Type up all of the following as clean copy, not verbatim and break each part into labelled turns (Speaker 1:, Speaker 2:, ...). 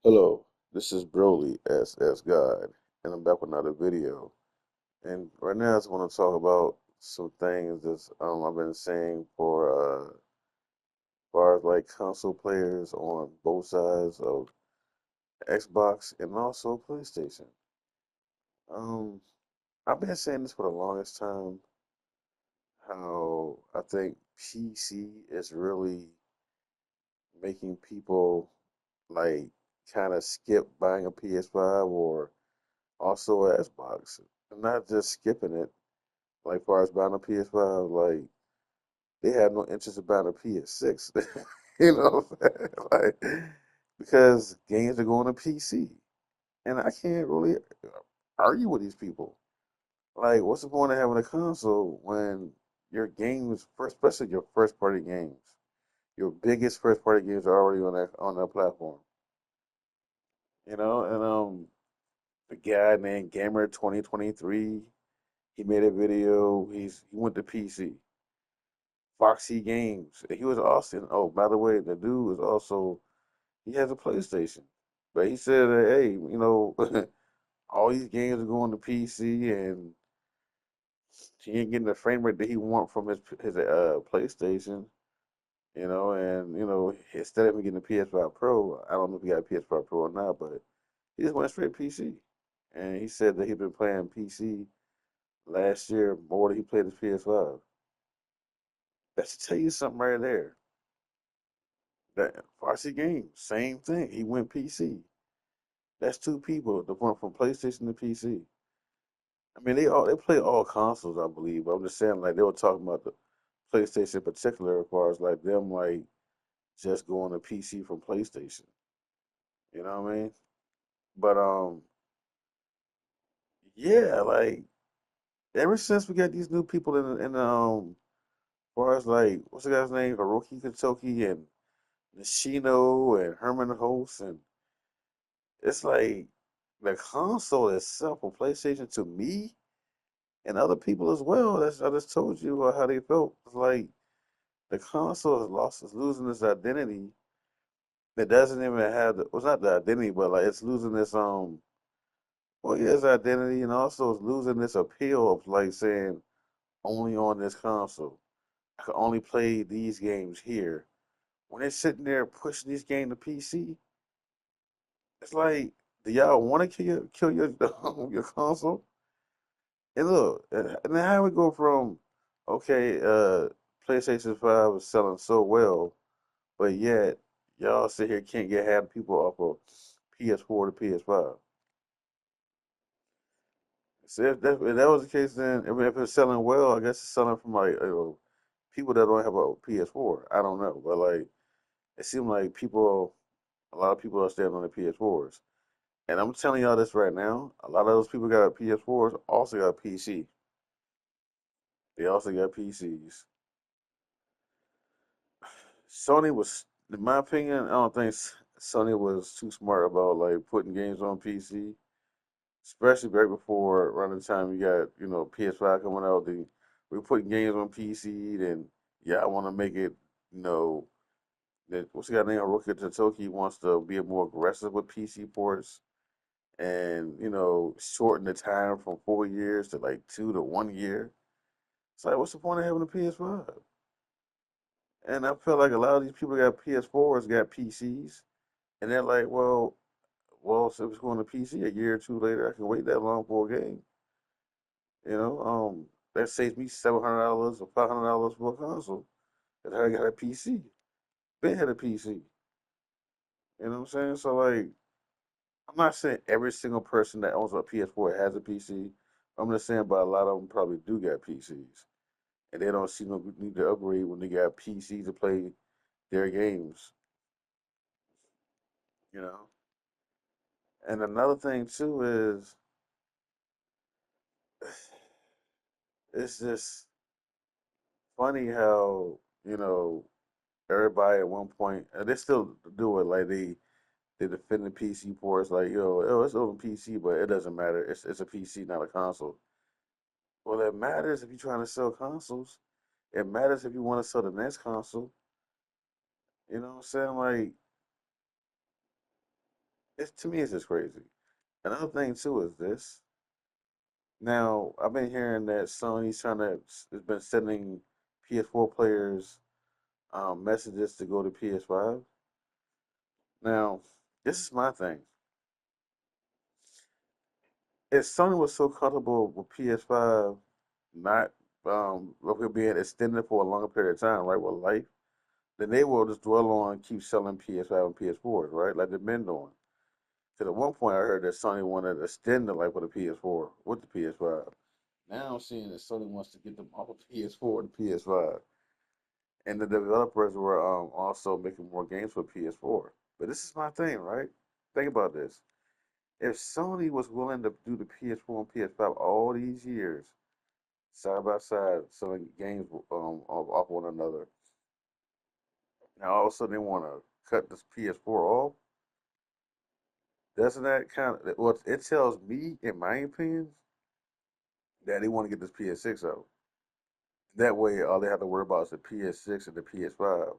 Speaker 1: Hello, this is Broly as God, and I'm back with another video. And right now, I just want to talk about some things that I've been saying for far as like console players on both sides of Xbox and also PlayStation. Um, I've been saying this for the longest time, how I think PC is really making people like kind of skip buying a PS5 or also a Xbox. And not just skipping it, like far as buying a PS5, like they have no interest in buying a PS6. You know what I'm saying? Like because games are going to PC. And I can't really argue with these people. Like, what's the point of having a console when your games, especially your first party games, your biggest first party games are already on that platform. And the guy named Gamer 2023, he made a video. He went to PC. Foxy Games. He was Austin. Oh, by the way, the dude is also he has a PlayStation. But he said that hey, all these games are going to PC and he ain't getting the frame rate that he want from his PlayStation. And instead of him getting a PS5 Pro, I don't know if he got a PS5 Pro or not, but he just went straight PC. And he said that he'd been playing PC last year more than he played his PS5. That should tell you something right there. That Varsity Games, same thing. He went PC. That's two people that went from PlayStation to PC. I mean, they play all consoles, I believe. But I'm just saying, like they were talking about the PlayStation in particular, as far as like them like just going to PC from PlayStation. You know what I mean? But yeah, like ever since we got these new people as far as like what's the guy's name, Hiroki Kentucky and Nishino and Herman Host, and it's like the console itself on PlayStation to me and other people as well. That's I just told you how they felt. It's like the console is losing its identity. It doesn't even have well, it's not the identity, but like it's losing its well, yeah, its identity, and also it's losing its appeal of like saying only on this console. I can only play these games here. When they're sitting there pushing these games to PC, it's like, do y'all want to kill your your console? And look, and then how we go from okay, PlayStation 5 is selling so well, but yet y'all sit here can't get half the people off of PS4 to PS5. So if that was the case, then I mean, if it's selling well, I guess it's selling from like people that don't have a PS4. I don't know, but like it seems like a lot of people are staying on the PS4s. And I'm telling y'all this right now, a lot of those people got PS4s also got PC. They also got PCs. Sony was, in my opinion, I don't think Sony was too smart about like putting games on PC, especially right before around the time you got PS5 coming out. We're putting games on PC, then yeah, I want to make it, you know, that what's the guy named Hiroki Totoki wants to be more aggressive with PC ports and shorten the time from 4 years to like 2 to 1 year. It's like, what's the point of having a PS5? And I feel like a lot of these people that got PS4s got PCs, and they're like, so if it's going to PC a year or two later, I can wait that long for a game. That saves me $700 or $500 for a console. And I got a PC. Ben had a PC. You know what I'm saying? So like, I'm not saying every single person that owns a PS4 has a PC. I'm just saying, but a lot of them probably do got PCs, and they don't see no need to upgrade when they got PCs to play their games. You know. And another thing too is it's just funny how everybody at one point and they still do it like they defend the PC ports like it's on PC but it doesn't matter, it's a PC not a console. Well, it matters if you're trying to sell consoles. It matters if you want to sell the next console. You know what I'm saying? Like It's to me, it's just crazy. Another thing too is this. Now, I've been hearing that Sony's trying to has been sending PS4 players messages to go to PS5. Now, this is my thing. If Sony was so comfortable with PS5 not with it being extended for a longer period of time, right, with life, then they will just dwell on keep selling PS5 and PS4s, right, like they've been doing. Because at one point I heard that Sony wanted to extend the life of the PS4 with the PS5. Now I'm seeing that Sony wants to get them off of PS4 and PS5, and the developers were also making more games for PS4. But this is my thing, right? Think about this. If Sony was willing to do the PS4 and PS5 all these years, side by side, selling games off one another, now all of a sudden they want to cut this PS4 off, doesn't that kind of, well, it tells me, in my opinion, that they want to get this PS6 out. That way, all they have to worry about is the PS6 and the PS5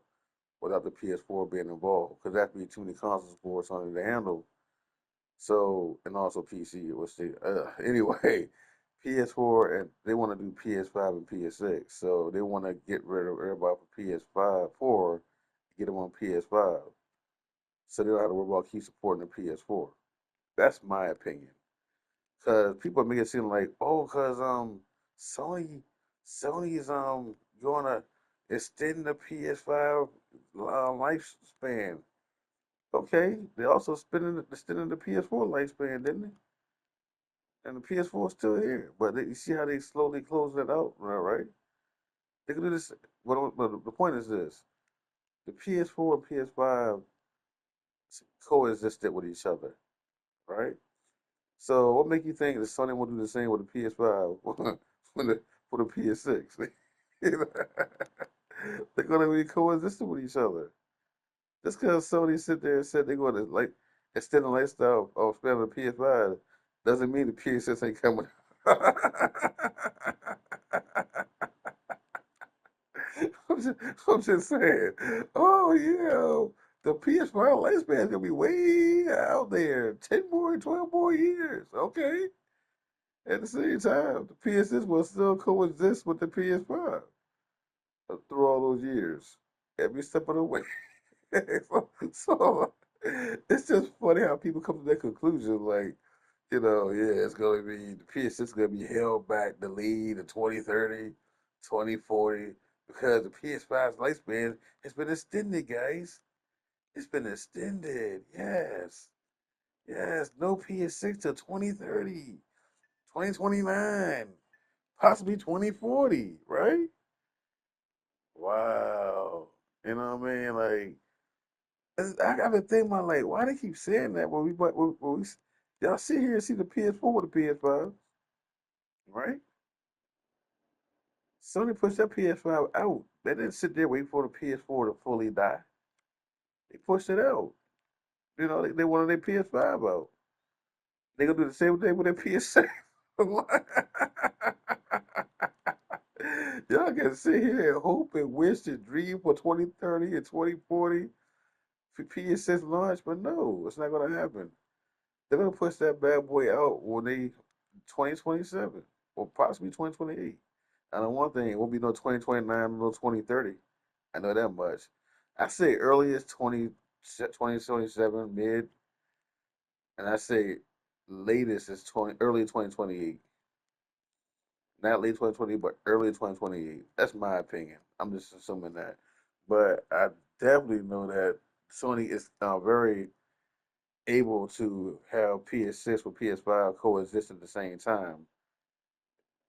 Speaker 1: without the PS4 being involved. Because that'd be too many consoles for Sony to handle. So, and also PC, which they, anyway, PS4 and they want to do PS5 and PS6. So they want to get rid of everybody for PS5, 4, get them on PS5. So they don't have to worry about keep supporting the PS4. That's my opinion. Cause people make it seem like, oh, cause Sony Sony's gonna extend the PS5 lifespan. Okay, they also extending the PS4 lifespan, didn't they? And the PS4 is still here, but you see how they slowly close that out, right? They can do this. But the point is this: the PS4 and PS5 coexisted with each other, right? So what make you think that Sony will do the same with the PS5 when for the PS6? They're gonna be coexisting with each other. Just because Sony sit there and said they're gonna like extend the lifestyle of spamming the PS5 doesn't mean the PS6 ain't coming. I'm just, I'm just saying. Oh yeah, the PS5 lifespan is gonna be way out there. 10 more, 12 more years. Okay. At the same time, the PS6 will still coexist with the PS5 through all those years, every step of the way. so it's just funny how people come to that conclusion. Like, yeah, it's going to be the PS6 is going to be held back, delayed to 2030, 2040, because the PS5's lifespan has been extended, guys. It's been extended. Yes. Yes. No PS6 till 2030, 2029. Possibly 2040, right? Wow. You know what I mean? Like, I got to think about like, why they keep saying that when we y'all sit here and see the PS4 with the PS5, right? Sony pushed that PS5 out. They didn't sit there waiting for the PS4 to fully die. They pushed it out. They wanted their PS5 out. They gonna do the same thing with their PS6. Y'all can sit here and hope and wish and dream for 2030 and 2040 for PS6 launch, but no, it's not gonna happen. They're gonna push that bad boy out when they 2027 or possibly 2028. And the one thing, it won't be no 2029, no 2030. I know that much. I say earliest 2027 mid, and I say latest is 20 early 2028. Not late 2020, but early 2028. That's my opinion. I'm just assuming that. But I definitely know that Sony is very able to have PS6 with PS5 coexist at the same time,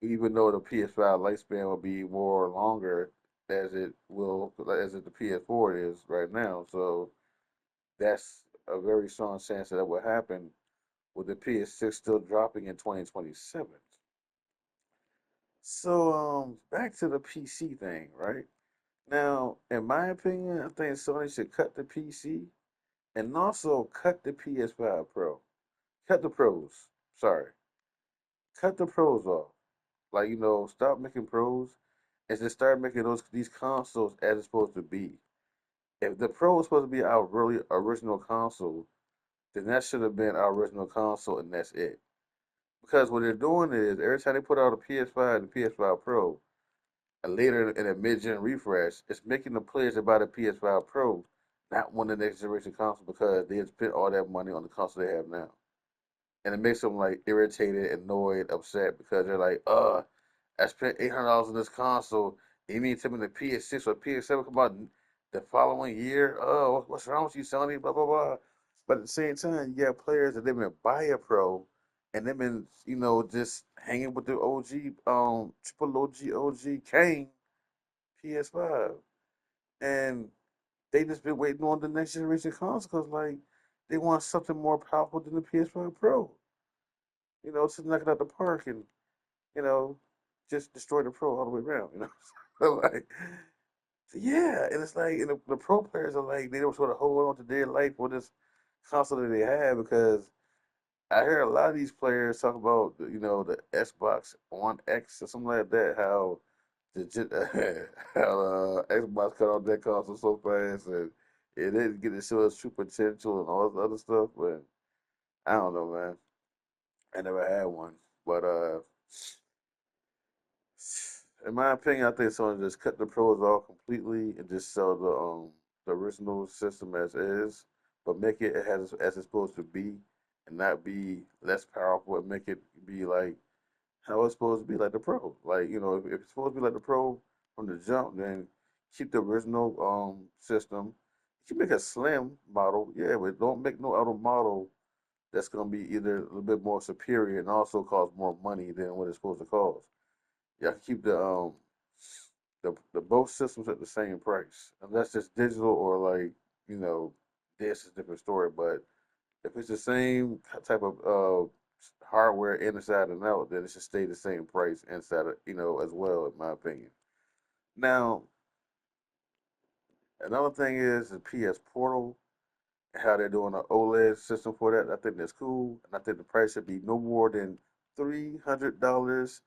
Speaker 1: even though the PS5 lifespan will be more longer as the PS4 is right now. So that's a very strong chance that that will happen with the PS6 still dropping in 2027. So back to the PC thing, right? Now, in my opinion, I think Sony should cut the PC and also cut the PS5 Pro. Cut the pros. Sorry. Cut the pros off. Like, stop making pros and just start making these consoles as it's supposed to be. If the Pro is supposed to be our really original console, then that should have been our original console, and that's it. Because what they're doing is every time they put out a PS5 and the PS5 Pro, and later in a mid-gen refresh, it's making the players that buy the PS5 Pro not want the next generation console because they had spent all that money on the console they have now, and it makes them like irritated, annoyed, upset because they're like, I spent $800 on this console. You mean to tell me the PS6 or PS7 come out the following year? Oh, what's wrong with you, Sony? Blah blah blah. But at the same time, you got players that they've been buy a pro, and they've been just hanging with the OG triple OG Kane PS5, and they just been waiting on the next generation console because like they want something more powerful than the PS5 Pro. To knock it out the park and you know, just destroy the pro all the way around, So like, yeah, and it's like, and the pro players are like, they don't sort of hold on to their life for this console that they have because I hear a lot of these players talk about, the Xbox One X or something like that, how how Xbox cut off that console so fast and it didn't get to show its true potential and all this other stuff, but I don't know, man. I never had one, but in my opinion, I think someone just cut the pros off completely and just sell the original system as is, but make it as it's supposed to be, and not be less powerful, and make it be like how it's supposed to be, like the pro. Like if it's supposed to be like the pro from the jump, then keep the original system. You can make a slim model, yeah, but don't make no other model that's gonna be either a little bit more superior and also cost more money than what it's supposed to cost. Y'all can keep the both systems at the same price, unless it's digital or like this is a different story. But if it's the same type of hardware inside and out, then it should stay the same price inside of, as well, in my opinion. Now, another thing is the PS Portal, how they're doing an OLED system for that. I think that's cool, and I think the price should be no more than $300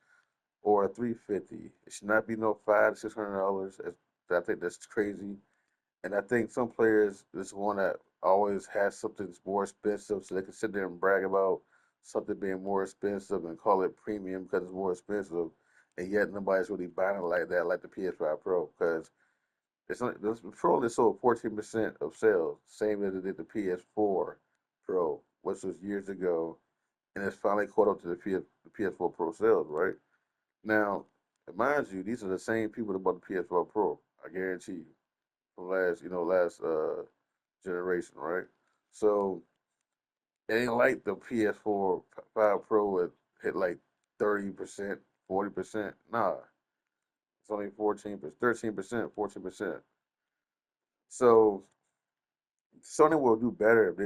Speaker 1: or 350. It should not be no $500 to $600. I think that's crazy. And I think some players just want to always have something that's more expensive so they can sit there and brag about something being more expensive and call it premium because it's more expensive. And yet nobody's really buying it like that, like the PS5 Pro, because the Pro only sold 14% of sales, same as it did the PS4 Pro, which was years ago, and it's finally caught up to the PS4 Pro sales, right? Now, mind you, these are the same people that bought the PS4 Pro. I guarantee you, from last generation, right? So it ain't like the PS4 5 Pro would hit like 30%, 40%. Nah, it's only 14%, 13%, 14%. So Sony will do better if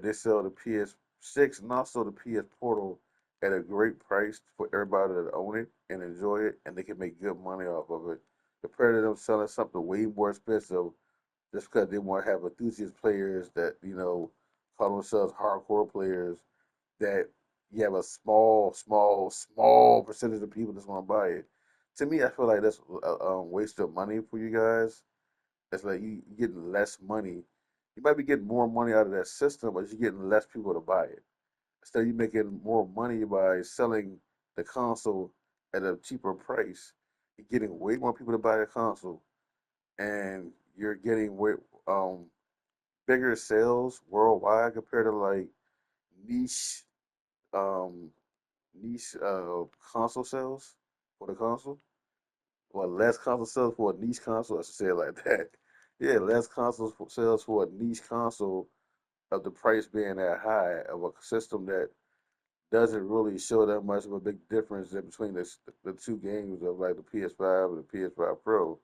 Speaker 1: they sell the PS6 and also the PS Portal at a great price for everybody that own it and enjoy it, and they can make good money off of it, compared to them selling something way more expensive just because they want to have enthusiast players that call themselves hardcore players. That you have a small, small, small percentage of people that's going to buy it. To me, I feel like that's a waste of money for you guys. It's like you getting less money. You might be getting more money out of that system, but you're getting less people to buy it. Instead, you're making more money by selling the console at a cheaper price. You're getting way more people to buy the console, and you're getting way bigger sales worldwide compared to like niche um console sales for the console. Well, less console sales for a niche console. I should say it like that. Yeah, less sales for a niche console of the price being that high of a system that doesn't really show that much of a big difference in between the two games of like the PS5 and the PS5 Pro.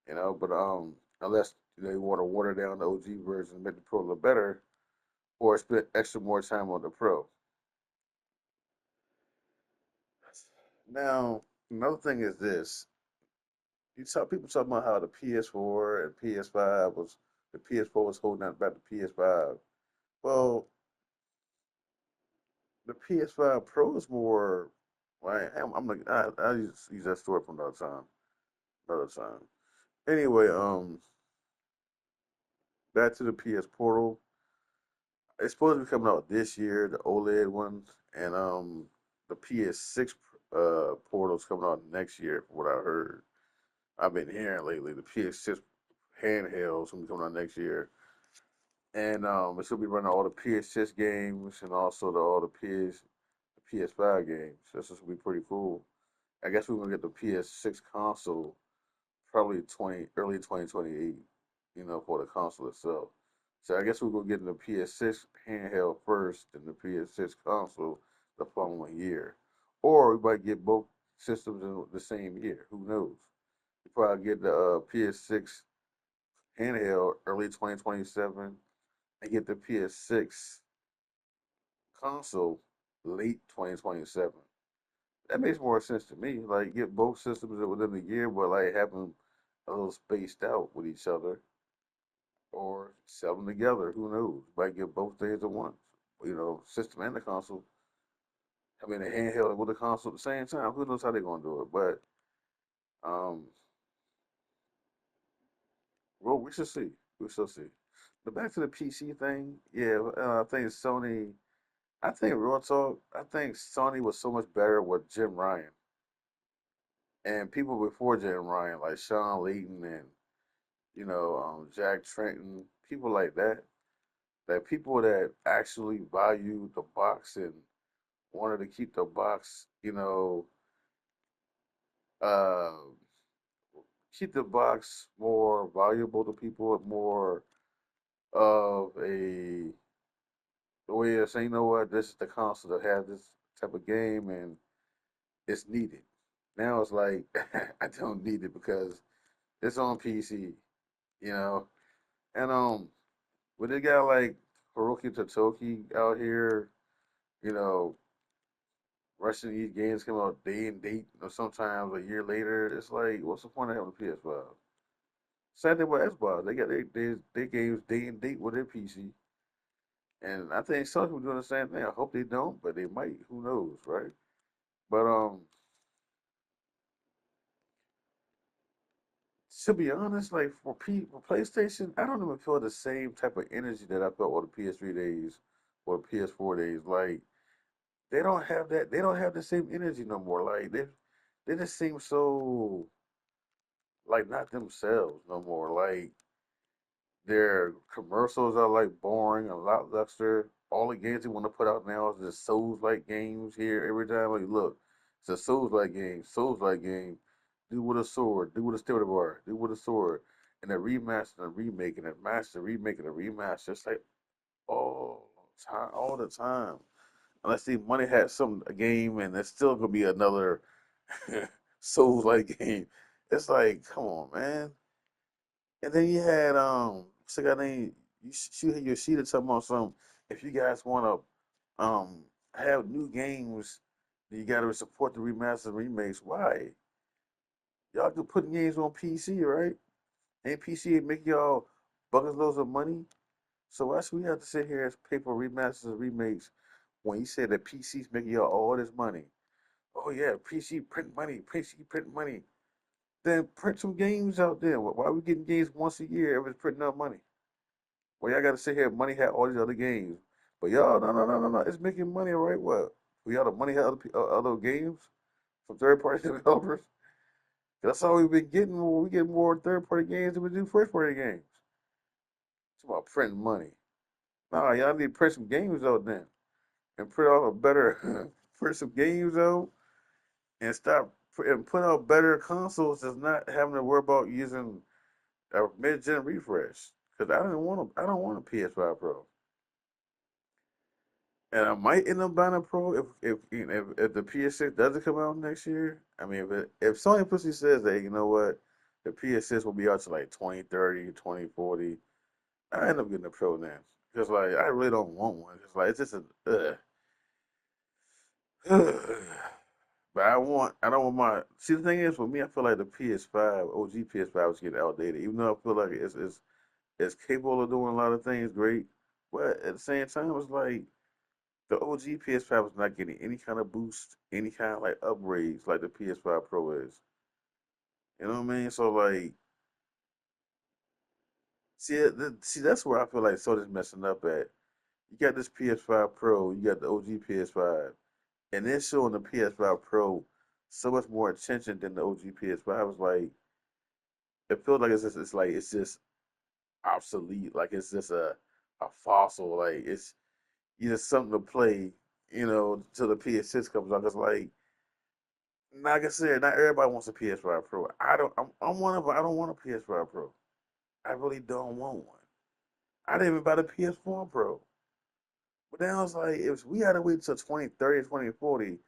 Speaker 1: But unless they want to water down the OG version and make the Pro look better, or spend extra more time on the Pro. Now, another thing is this: people talking about how the PS4 and PS5 the PS4 was holding out about the PS5. Well, the PS5 Pro is more. Right, I'm like I use that story from another time. Another time. Anyway, back to the PS Portal. It's supposed to be coming out this year, the OLED ones, and the PS6 portal's coming out next year, from what I heard. I've been hearing lately the PS6 handhelds gonna be coming out next year, and it's gonna be running all the PS6 games and also all the PS5 games. This is gonna be pretty cool. I guess we're gonna get the PS6 console probably 2028, for the console itself. So I guess we're gonna get the PS6 handheld first, and the PS6 console the following year, or we might get both systems in the same year. Who knows? We probably get the PS6 handheld early 2027, and get the PS6 console late 2027. That makes more sense to me. Like get both systems within the year, but like have them a little spaced out with each other, or sell them together. Who knows? Might get both things at once. System and the console. I mean, the handheld with the console at the same time. Who knows how they're gonna do it? But um, well, we should see. We shall see. But back to the PC thing. Yeah, I think Sony. I think real talk. I think Sony was so much better with Jim Ryan and people before Jim Ryan, like Sean Layton and Jack Trenton, people like that. That people that actually value the box and wanted to keep the box, uh, keep the box more valuable to people, more of a the way of saying, you know what, this is the console that has this type of game and it's needed. Now it's like I don't need it because it's on PC, you know. And with a guy like Hiroki Totoki out here, you know, rushing these games come out day and date or sometimes a year later, it's like, what's the point of having a PS5? Same thing with Xbox. They got their games day and date with their PC. And I think some people doing the same thing. I hope they don't, but they might. Who knows, right? But to be honest, like for PlayStation, I don't even feel the same type of energy that I felt on the PS3 days or the PS4 days. Like they don't have that. They don't have the same energy no more. Like they just seem so like not themselves no more. Like their commercials are like boring, a lot luster. All the games they want to put out now is just Souls like games here every time. Like, look, it's a Souls like game, Souls like game. Do with a sword, do with a steel bar, do with a sword. And a remaster and a remake and a master remake and a remaster. It's like all the time. Unless the money had some a game and it's still gonna be another Souls like game. It's like, come on, man. And then you had what's the guy name? You had Yoshida talking about some. If you guys want to have new games, you got to support the remaster and remakes. Why? Y'all can put games on PC, right? And PC make y'all buckets loads of money. So why should we have to sit here and pay for remasters and remakes when you say that PC's making y'all all this money? Oh yeah, PC print money, PC print money. Then print some games out there. Why are we getting games once a year if it's printing out money? Well, y'all got to sit here. Money had all these other games, but y'all, no, no, no, no, no. It's making money, right? What? We y'all the money had other games from third party developers. That's all we've been getting. We get more third party games than we do first party games. It's about printing money. Nah, y'all need to print some games out then, and print out a better, print some games out, and and put out better consoles. That's not having to worry about using a mid gen refresh. Cause I don't want a PS5 Pro. And I might end up buying a Pro if the PS6 doesn't come out next year. I mean, if Sony Pussy says that, you know what, the PS6 will be out to like 2030, 2040, I end up getting a Pro then. Because like I really don't want one. It's like it's just but I don't want my see the thing is for me I feel like the PS5, OG PS5 is getting outdated. Even though I feel like it's capable of doing a lot of things great. But at the same time it's like the OG PS5 was not getting any kind of boost, any kind of like upgrades like the PS5 Pro is. You know what I mean? So like, see, see, that's where I feel like Sony's messing up at. You got this PS5 Pro, you got the OG PS5, and they're showing the PS5 Pro so much more attention than the OG PS5. It's like it feels like it's just obsolete, like it's just a fossil, like it's just something to play, till the PS6 comes out. Cause like I said, not everybody wants a PS5 Pro. I'm one of. I don't want a PS5 Pro. I really don't want one. I didn't even buy the PS4 Pro. But now it's like if we had to wait till 2030, 2040,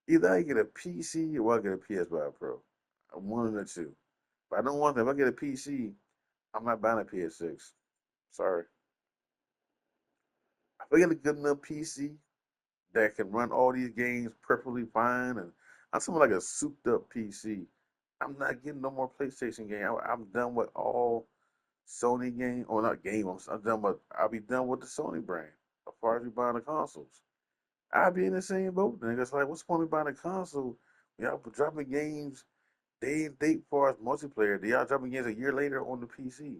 Speaker 1: either I get a PC or I get a PS5 Pro. I'm one of the two. But I don't want that. If I get a PC, I'm not buying a PS6. Sorry. If I get a good enough PC that can run all these games perfectly fine, and I'm talking like a souped up PC, I'm not getting no more PlayStation game. I'm done with all Sony game, or not game. I'm done with. I'll be done with the Sony brand as far as you buying the consoles. I'll be in the same boat. Niggas like, what's the point of buying a console? Y'all dropping games day and date for us multiplayer. Y'all dropping games a year later on the PC.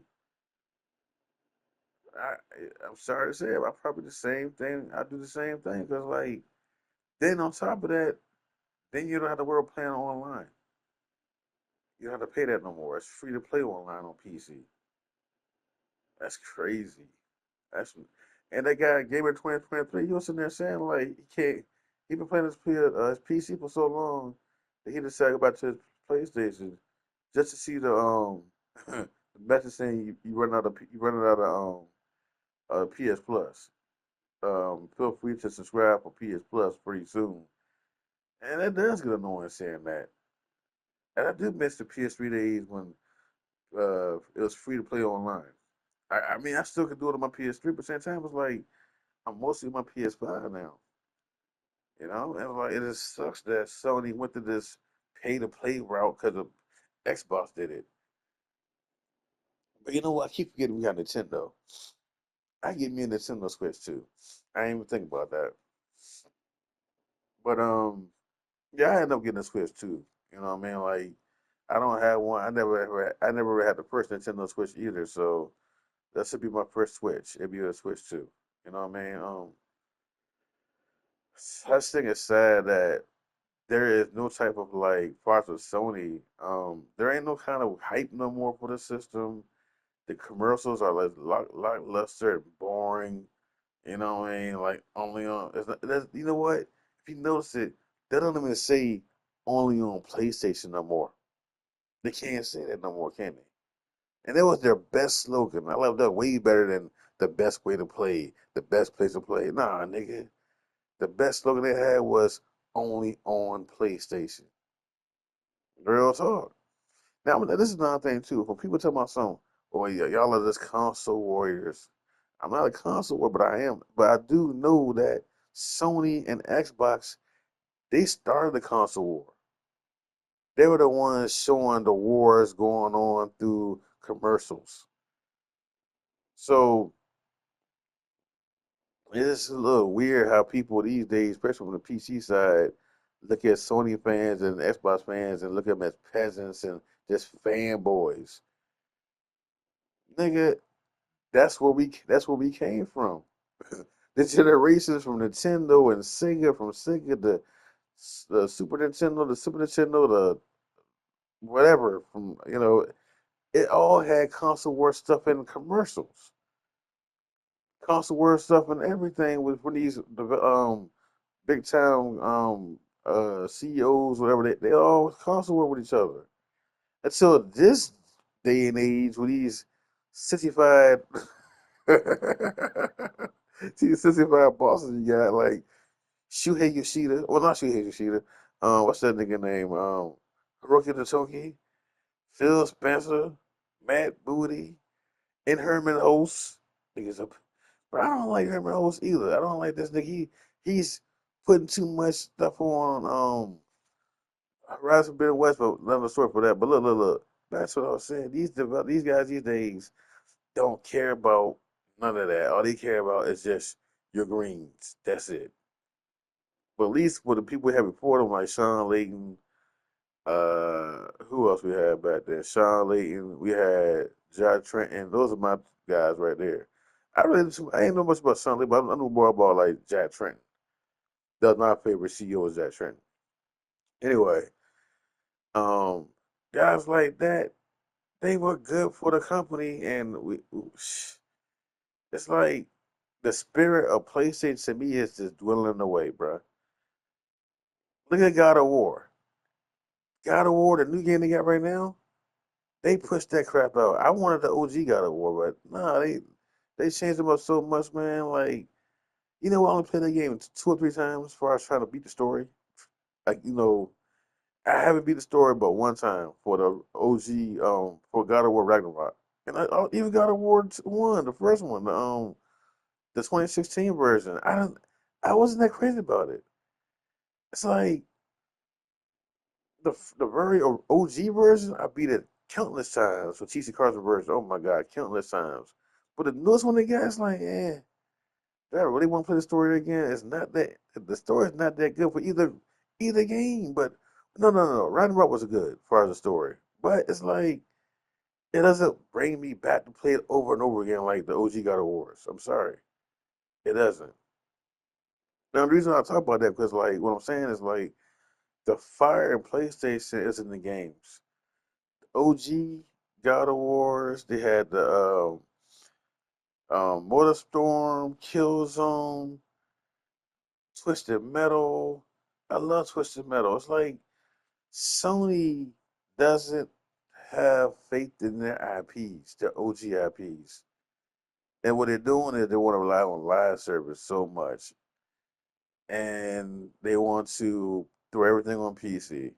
Speaker 1: I, I'm sorry to say, I probably the same thing. I do the same thing because like then on top of that, then you don't have to worry about playing online. You don't have to pay that no more. It's free to play online on PC. That's crazy. That's and that guy Gamer 2023, he was sitting there saying like he can't. He been playing his PC for so long that he decided to go back to his PlayStation just to see the the message saying you running out of PS Plus. Feel free to subscribe for PS Plus pretty soon. And that does get annoying saying that. And I do miss the PS3 days when it was free to play online. I mean, I still can do it on my PS3, but at the same time, it's like I'm mostly on my PS5 now. And like it just sucks that Sony went to this pay to play route because of Xbox did it. But you know what? I keep forgetting we got Nintendo. I get me a Nintendo Switch too. I didn't even think about that. But yeah, I ended up getting a Switch too. You know what I mean? Like I don't have one. I never had the first Nintendo Switch either. So that should be my first Switch. It'd be a Switch too. You know what I mean? I just think it's sad that there is no type of like parts of Sony. There ain't no kind of hype no more for the system. The commercials are like lackluster and boring. You know what I mean? Like only on. You know what? If you notice it, they don't even say only on PlayStation no more. They can't say that no more, can they? And that was their best slogan. I love that way better than the best way to play, the best place to play. Nah, nigga. The best slogan they had was only on PlayStation. Real talk. Now, this is another thing too. When people tell about something, oh yeah, y'all are just console warriors. I'm not a console warrior, but I am. But I do know that Sony and Xbox, they started the console war. They were the ones showing the wars going on through commercials. So it's a little weird how people these days, especially from the PC side, look at Sony fans and Xbox fans and look at them as peasants and just fanboys. Nigga, that's where we came from. The generations from Nintendo and Sega, from Sega to the Super Nintendo, the whatever, from it all had console war stuff and commercials, console war stuff and everything with when these big time CEOs, whatever they all console war with each other. Until this day and age, with these sissified, these sissified bosses you got, like Shuhei Yoshida. Well, not Shuhei Yoshida. What's that nigga name? Hiroki Totoki, Phil Spencer, Matt Booty, and Herman Hulst. Niggas up. But I don't like Herman Hulst either. I don't like this nigga. He's putting too much stuff on Rise from Bitter West, but another story for that. But look. That's what I was saying. These guys these days don't care about none of that. All they care about is just your greens. That's it. But at least with the people we had before them, like Sean Layton, who else we had back then? Sean Layton, we had Josh Trenton. Those are my guys right there. I ain't know much about Sun Lee, but I know more about like Jack Trenton. That's my favorite CEO is Jack Trenton. Anyway, um, guys like that, they were good for the company, and it's like the spirit of PlayStation to me is just dwindling away, bro. Look at God of War. God of War, the new game they got right now, they pushed that crap out. I wanted the OG God of War, but nah, they changed them up so much, man. Like, I only played that game 2 or 3 times before I was trying to beat the story. Like, I haven't beat the story but one time for the OG, for God of War Ragnarok. And I even God of War 1, the first one, the 2016 version. I wasn't that crazy about it. It's like the very OG version, I beat it countless times. For TC Carson version, oh my god, countless times. But the newest one they got, it's like, do I really want to play the story again? It's not that the story is not that good for either game. But no. Ragnarok was good as far as the story, but it's like it doesn't bring me back to play it over and over again like the OG God of Wars. I'm sorry, it doesn't. Now the reason I talk about that because like what I'm saying is like the fire in PlayStation is in the games. OG God of Wars, they had the Motorstorm, Killzone, Twisted Metal. I love Twisted Metal. It's like Sony doesn't have faith in their IPs, their OG IPs. And what they're doing is they want to rely on live service so much. And they want to throw everything on PC.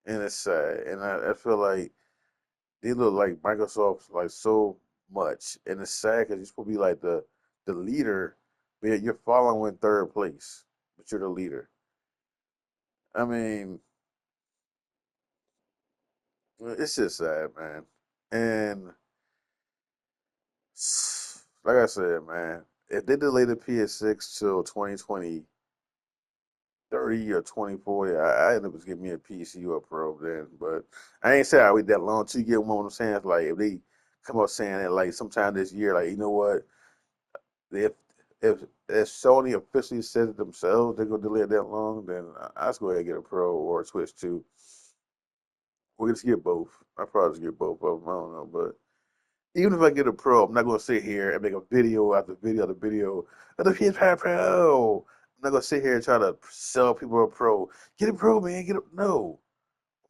Speaker 1: And it's sad. And I feel like they look like Microsoft like so much. And it's sad because you're supposed to be like the leader, but yet you're following third place, but you're the leader. I mean, it's just sad, man. And like I said, man, if they delay the PS6 till 2020, 30 or 2040, I end up just getting me a PC or a Pro then. But I ain't say I wait that long to get one. What I'm saying is like if they come up saying that like sometime this year, like you know what, if if Sony officially says it themselves, they're gonna delay it that long, then I just go ahead and get a Pro or a Switch 2. We can just get both. I probably just get both of them. I don't know, but even if I get a Pro, I'm not gonna sit here and make a video after video after video of the PS5 Pro. I'm not gonna sit here and try to sell people a Pro. Get a Pro, man. Get a no.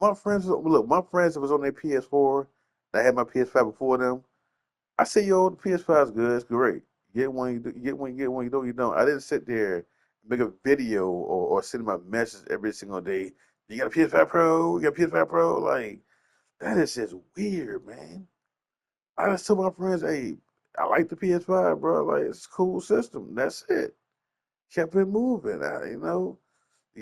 Speaker 1: My friends, look, my friends that was on their PS4. I had my PS5 before them. I say, yo, the PS5 is good. It's great. Get one, you get one, you get one. You don't, you don't. I didn't sit there and make a video or send my message every single day. You got a PS5 Pro? You got a PS5 Pro? Like that is just weird, man. I just told my friends, hey, I like the PS5, bro. Like it's a cool system. That's it. Kept it moving. You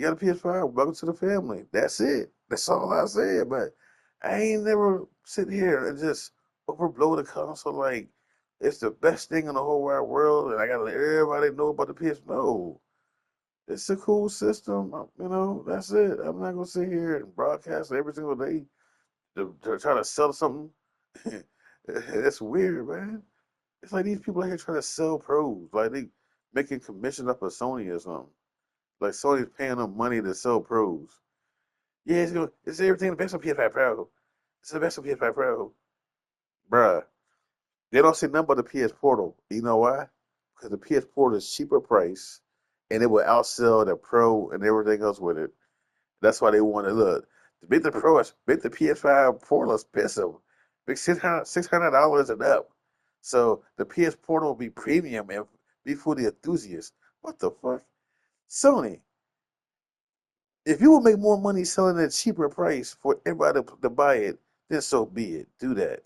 Speaker 1: got a PS5. Welcome to the family. That's it. That's all I said. But I ain't never sit here and just overblow the console like it's the best thing in the whole wide world, and I gotta let everybody know about the PS. No, it's a cool system. That's it. I'm not gonna sit here and broadcast every single day to try to sell something. That's weird, man. It's like these people out here trying to sell pros, like they making commission up of Sony or something. Like Sony's paying them money to sell pros. Yeah, it's everything the best on PS5 Pro. It's the best on PS5 Pro, bruh. They don't say nothing about the PS Portal. You know why? Because the PS Portal is cheaper price, and it will outsell the Pro and everything else with it. That's why they want to look. To make the Pro, make the PS5 Portal expensive. Make $600 and up. So the PS Portal will be premium and be for the enthusiasts. What the fuck? Sony, if you will make more money selling at a cheaper price for everybody to buy it, then so be it. Do that.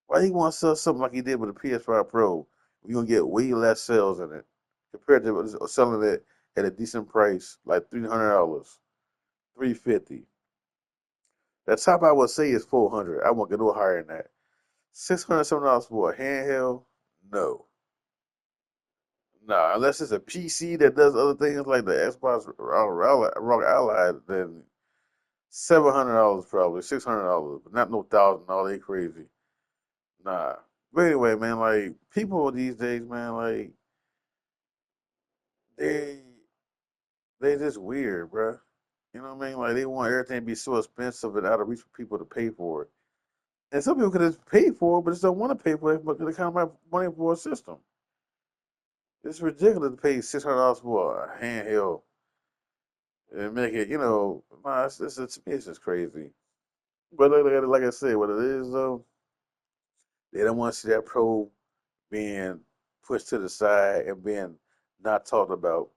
Speaker 1: Why you want to sell something like you did with the PS5 Pro? You're gonna get way less sales in it compared to selling it at a decent price, like $300, $350. The top I would say is 400. I won't get no higher than that. $600 for a handheld? No. Nah, unless it's a PC that does other things like the Xbox Rock Ally, then $700 probably, $600, but not no $1,000. They crazy. Nah. But anyway, man, like people these days, man, like they they just weird, bruh. You know what I mean? Like they want everything to be so expensive and out of reach for people to pay for it. And some people could just pay for it, but just don't want to pay for it, but they kind of have money for a system. It's ridiculous to pay $600 for a handheld and make it, nah, to me, it's just crazy. But like I said, what it is though, they don't want to see that pro being pushed to the side and being not talked about.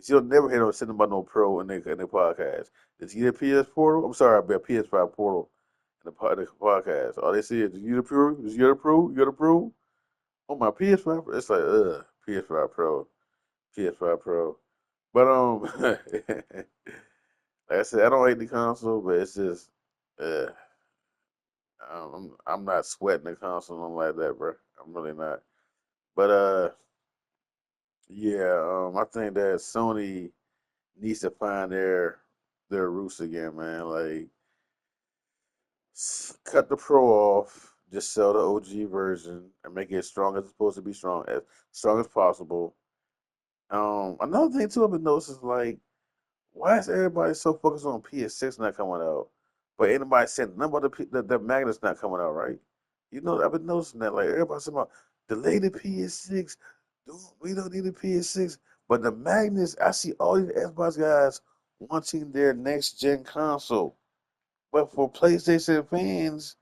Speaker 1: You'll never hear them sitting about no pro in their podcast. Did you get a PS Portal? I'm sorry, I bet PS5 Portal in the podcast. All they see is you the pro, is you the pro, you the pro. On my PS5, it's like PS5 Pro, PS5 Pro. But like I said, I don't hate the console, but it's just uh, I'm not sweating the console and like that, bro. I'm really not. But yeah, I think that Sony needs to find their roots again, man. Like cut the Pro off, just sell the OG version and make it as strong as it's supposed to be strong as possible. Another thing too I've been noticing is like, why is everybody so focused on PS6 not coming out, but anybody saying nothing about the Magnet's not coming out, right? I've been noticing that like everybody's talking about delay the PS6. We don't need the PS6, but the Magnets, I see all these Xbox guys wanting their next gen console, but for PlayStation fans,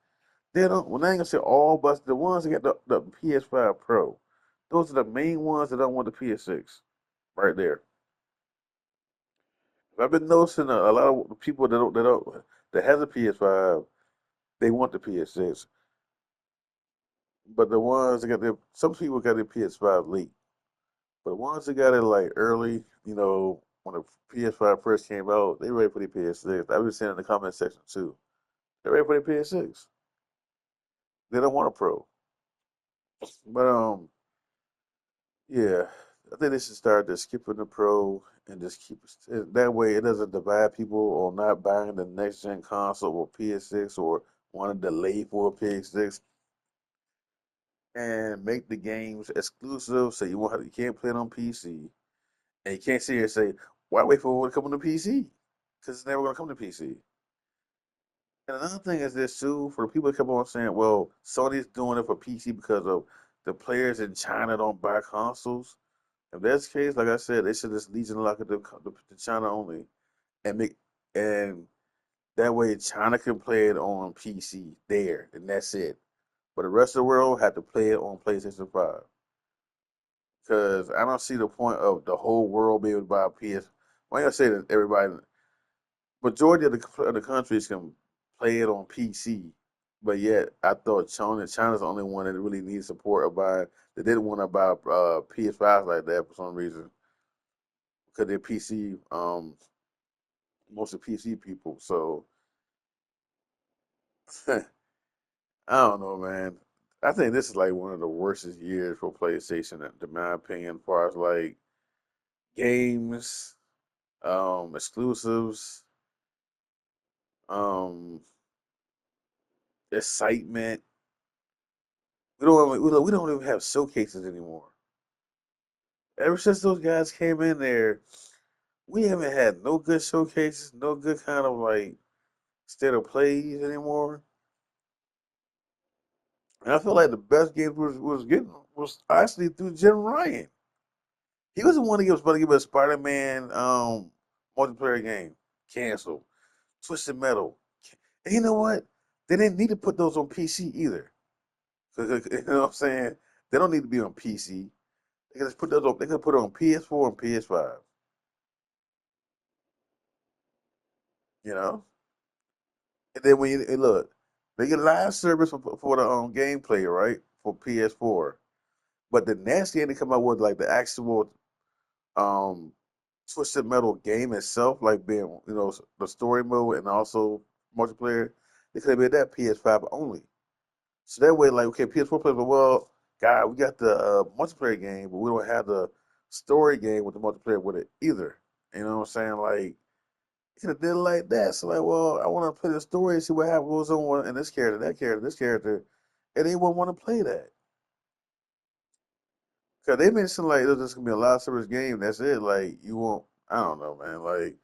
Speaker 1: they don't. Well, I ain't gonna say all, but the ones that got the PS5 Pro, those are the main ones that don't want the PS6, right there. I've been noticing a lot of people that has a PS5, they want the PS6, but the ones that got some people got their PS5 late, but the ones that got it like early, when the PS5 first came out, they ready for the PS6. I've been seeing in the comment section too. They're ready for the PS6. They don't want a Pro, but yeah, I think they should start just skipping the Pro and just keep that way. It doesn't divide people on not buying the next gen console or PS6 or want to delay for a PS6 and make the games exclusive so you can't play it on PC and you can't sit here and say why wait for it to come on the PC because it's never going to come to PC. And another thing is this too for the people that come on saying, well, Sony's doing it for PC because of the players in China don't buy consoles. If that's the case, like I said, they should just legion lock it to China only and make and that way China can play it on PC there, and that's it. But the rest of the world had to play it on PlayStation 5. Because I don't see the point of the whole world being able to buy a PS. Why I say that everybody, majority of the countries can play it on PC, but yet I thought China's the only one that really needs support of buying. They didn't want to buy PS5s like that for some reason because they're PC, mostly PC people. So I don't know, man. I think this is like one of the worst years for PlayStation, in my opinion, as far as like games, exclusives, um, excitement. We don't even have showcases anymore. Ever since those guys came in there, we haven't had no good showcases, no good kind of like state of plays anymore. And I feel like the best games was getting was actually through Jim Ryan. He was the one that was about to give us a Spider-Man multiplayer game. Canceled. Twisted Metal. And you know what? They didn't need to put those on PC either. You know what I'm saying? They don't need to be on PC. They can just put those on. They can put it on PS4 and PS5. You know. And then when you and look, they get live service for the gameplay, right? For PS4. But the next game they come out with like the actual um Twisted Metal game itself, like being the story mode and also multiplayer, they could have made that PS5 only. So that way, like okay, PS4 players, well, God, we got the multiplayer game, but we don't have the story game with the multiplayer with it either. You know what I'm saying? Like you could have did it like that. So like, well, I want to play the story and see what happens goes on in this character, that character, this character, and they wouldn't want to play that. Cause they made it seem like it was just gonna be a live service game. That's it. Like you won't. I don't know, man. Like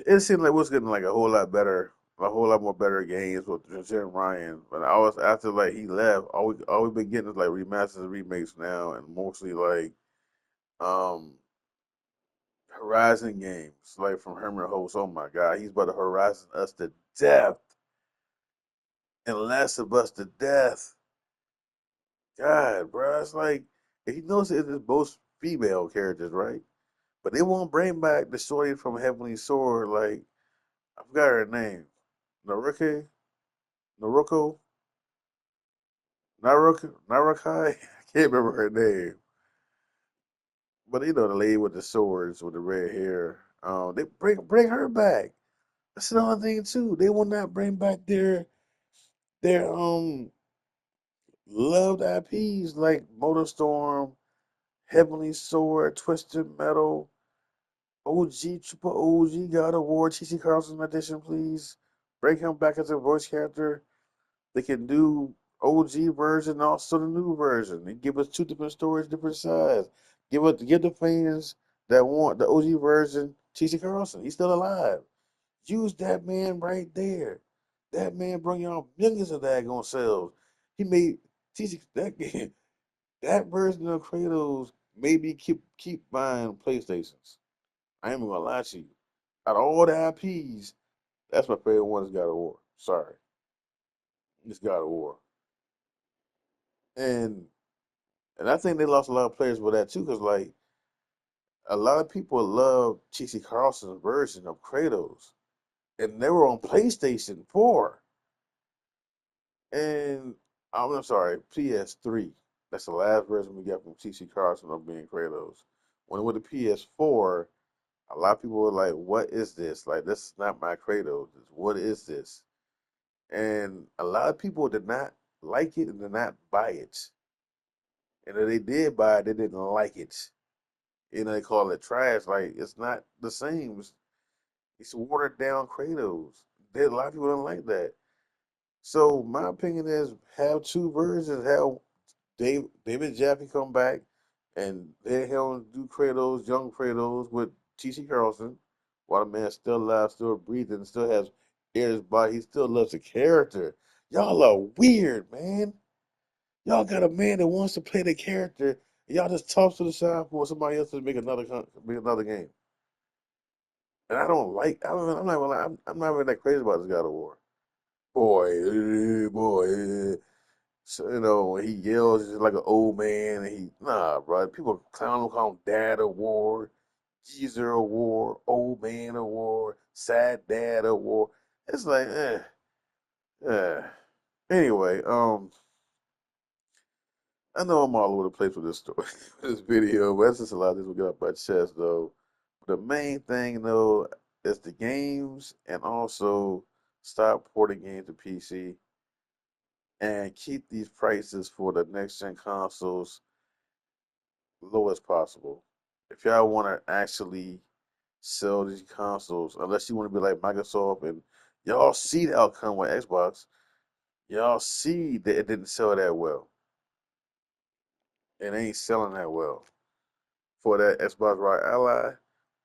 Speaker 1: it seemed like we was getting like a whole lot better, a whole lot more better games with Jim Ryan. But I was after like he left, all we been getting is like remasters and remakes now, and mostly like um Horizon games, like from Herman Host. Oh my God, he's about to Horizon us to death and Last of Us to death. God, bro, it's like if you notice it's both female characters, right? But they won't bring back the story from Heavenly Sword. Like I forgot her name, Naruki, Naruko, Narukai. I can't remember her name, but you know the lady with the swords with the red hair. They bring her back. That's another thing too. They will not bring back their loved IPs like Motorstorm, Heavenly Sword, Twisted Metal, OG, Triple OG, God of War, TC Carlson edition, please. Bring him back as a voice character. They can do OG version, also the new version. They give us two different stories, different sides. Give the fans that want the OG version, TC Carlson. He's still alive. Use that man right there. That man bring y'all millions of daggone sales. He made TC that game, that version of Kratos made me keep buying PlayStations. I ain't even gonna lie to you. Out of all the IPs, that's my favorite one is God of War. Sorry. It's God of War. And and I think they lost a lot of players with that too, because like a lot of people love T.C. Carlson's version of Kratos. And they were on PlayStation 4. And I'm sorry, PS3. That's the last version we got from T.C. Carlson of being Kratos. When with the PS4, a lot of people were like, "What is this? Like, this is not my Kratos. What is this?" And a lot of people did not like it and did not buy it. And if they did buy it, they didn't like it. You know, they call it trash. Like, it's not the same. It's watered down Kratos. A lot of people don't like that. So my opinion is have two versions. Have David Jaffe come back and let him do Kratos, young Kratos with T.C. Carlson, while the man's still alive, still breathing, still has air in his body. He still loves the character. Y'all are weird, man. Y'all got a man that wants to play the character, and y'all just toss to the side for somebody else to make another game. And I don't like. I'm not. I'm not even that crazy about this God of War. Boy. So, you know, when he yells, he's like an old man. And bro. People call him Dad of War, Geezer of War, Old Man of War, Sad Dad of War. It's like, eh. Anyway, I know I'm all over the place with this story, this video, but that's just a lot of this will get off my chest, though. The main thing, though, is the games, and also stop porting games to PC and keep these prices for the next gen consoles low as possible. If y'all want to actually sell these consoles, unless you want to be like Microsoft and y'all see the outcome with Xbox, y'all see that it didn't sell that well. It ain't selling that well for that Xbox One Ally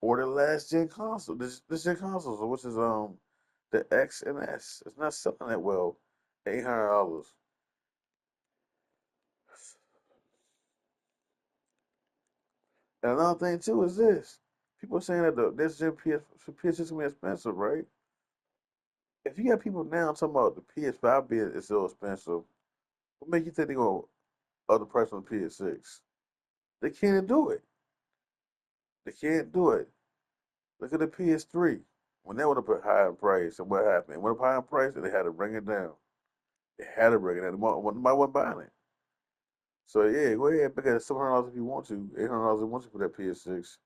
Speaker 1: or the last gen console, this gen consoles, which is the X and S. It's not selling that well. $800. And another thing too is this: people are saying that this gen PS is gonna be expensive, right? If you got people now talking about the PS5 being is so expensive, what make you think they're gonna up the price on the PS6? They can't do it. They can't do it. Look at the PS3. When they want to put high in price, and what happened? It went up high in price, and they had to bring it down. They had to bring it down. Nobody wasn't buying it. So yeah, go ahead, pick it $700 if you want to. $800 if you want to for that PS6.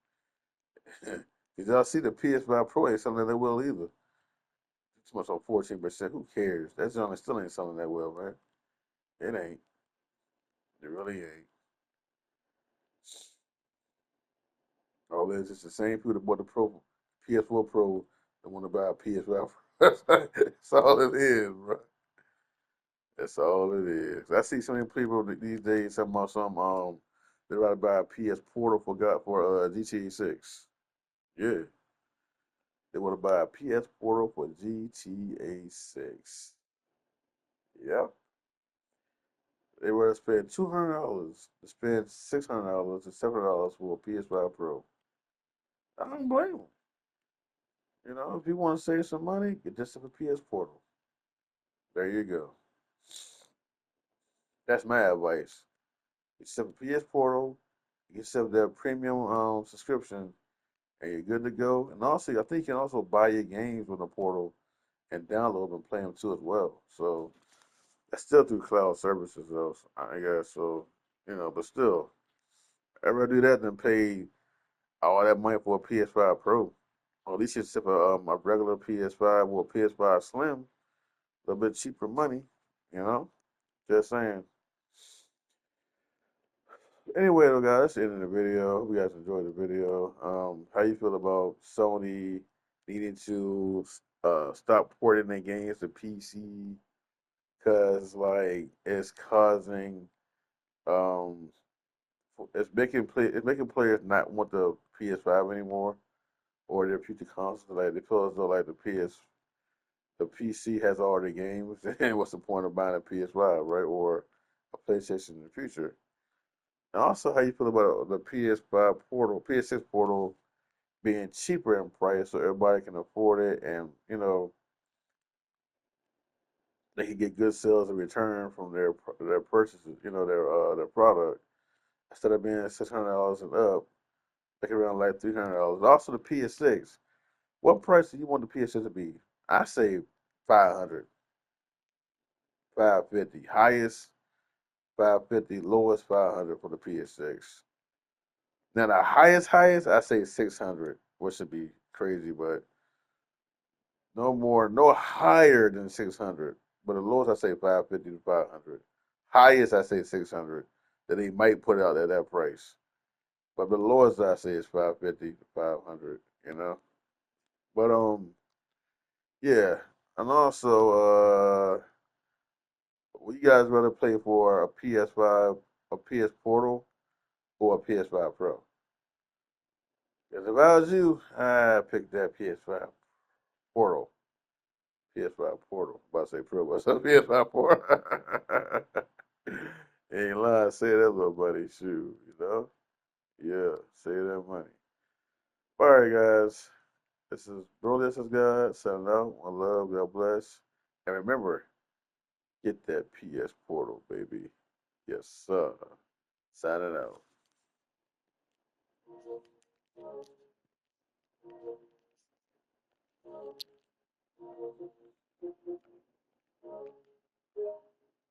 Speaker 1: Did y'all see the PS5 Pro ain't something that well either? Too much on 14%. Who cares? That junk still ain't selling that well, man. It ain't. It really ain't. All it is just the same people that bought the Pro, PS4 Pro that want to buy a PS5. That's all it is, bro. That's all it is. I see so many people these days talking about they're about to buy a PS Portal for GTA 6. Yeah, they want to buy a PS Portal for GTA 6. Yep, they were to spend $200 to spend $600 to $700 for a PS5 Pro. I don't blame them. You know, if you want to save some money, get this a PS Portal. There you go. That's my advice. You set a PS Portal, you set their premium subscription, and you're good to go. And also, I think you can also buy your games with the portal and download them and play them too as well. So that's still through cloud services though, I guess. So but still, I'd rather do that than pay all that money for a PS5 Pro. Or at least you sip a regular PS5 or a PS5 Slim, a little bit cheaper money. You know, just saying. Anyway, though, guys, that's the end of the video. Hope you guys enjoyed the video. How you feel about Sony needing to stop porting their games to PC because like it's causing um it's making players not want the PS5 anymore or their future consoles. Like they feel as though like the PC has all the games, and what's the point of buying a PS5, right? Or a PlayStation in the future. And also, how you feel about the PS5 portal, PS6 portal being cheaper in price, so everybody can afford it, and they can get good sales in return from their purchases, their product instead of being $600 and up, like around like $300. Also, the PS6. What price do you want the PS6 to be? I say 500, 550, highest 550, lowest 500 for the PS6. Now the highest, I say 600, which would be crazy, but no more, no higher than 600. But the lowest I say 550 to 500. Highest I say 600. That they might put out at that price. But the lowest I say is 550 to 500. You know. But yeah. And also would you guys rather play for a PS5, a PS Portal, or a PS5 Pro? Because if I was you, I'd pick that PS5 Portal. PS5 Portal. I'm about to say Pro, but it's a PS5 Portal. Ain't lying. Say that, little buddy. Shoot, you know? Yeah, save that money. All right, guys. This is Bro, this is God. Signing out. One love. God bless. And remember, get that PS Portal, baby. Yes, sir. Signing out.